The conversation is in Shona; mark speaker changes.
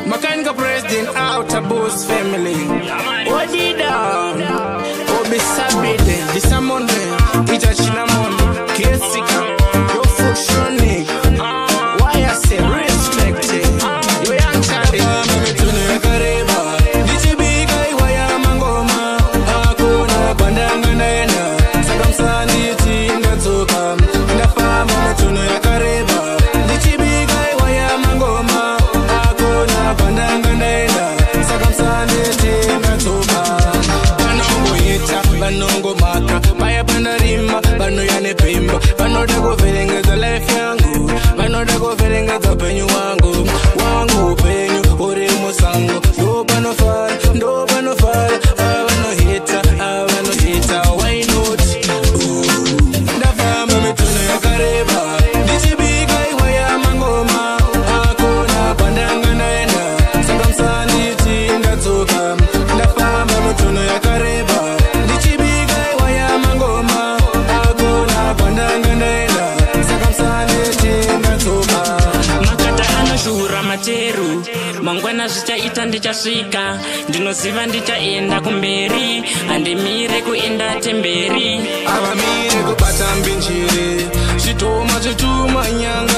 Speaker 1: Mechanical president out of boss family. What did Obi Sabide, this Monday, Peter Chinamon, Kessika, your foot Shonic. Why I say restricted? You young Charlie, mangwana zvichaita ndichasvika, ndinoziva ndichaenda kumberi, handimire kuenda temberi.
Speaker 2: Avamire kubata mbinjiri, zvitoma nyanga